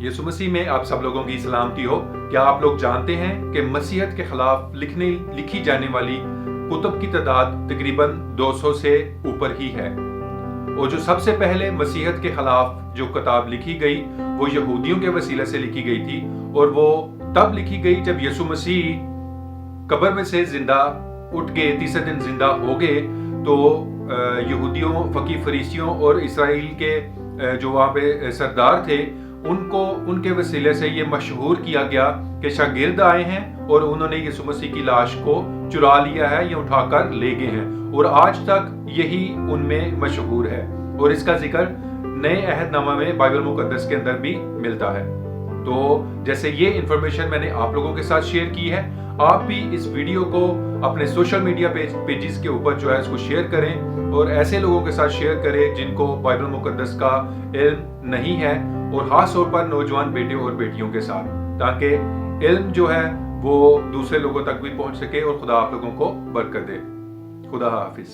यीशु मसीह में आप सब लोगों की सलामती हो। क्या आप लोग जानते हैं कि मसीहत के खिलाफ लिखी जाने वाली कुतुब की तादाद तकरीबन 200 से ऊपर ही है, और जो सबसे पहले मसीहत के खिलाफ जो किताब लिखी गई वो यहूदियों के वसीले से लिखी गई थी, और वो तब लिखी गई जब यीशु मसीह कब्र में से जिंदा उठ गए, तीसरे दिन जिंदा हो गए। तो यहूदियों, फकीह फरीसियों और इसराइल के जो वहाँ पे सरदार थे, उनको उनके वसीले से ये मशहूर किया गया कि शागिर्द आए हैं और उन्होंने यीशु मसीह की लाश को चुरा लिया है या उठाकर ले गए हैं, और आज तक यही उनमें मशहूर है। और इसका जिक्र नए अहदनामा में बाइबल मुकद्दस के अंदर भी मिलता है। तो जैसे ये इंफॉर्मेशन मैंने आप लोगों के साथ शेयर की है, आप भी इस वीडियो को अपने सोशल मीडिया पेजेस के ऊपर जो है इसको शेयर करें, और ऐसे लोगों के साथ शेयर करें जिनको बाइबल मुकद्दस का इल्म नहीं है, और खास तौर पर नौजवान बेटे और बेटियों के साथ, ताकि इल्म जो है वो दूसरे लोगों तक भी पहुंच सके और खुदा आप लोगों को बरकत दे। खुदा हाफिज।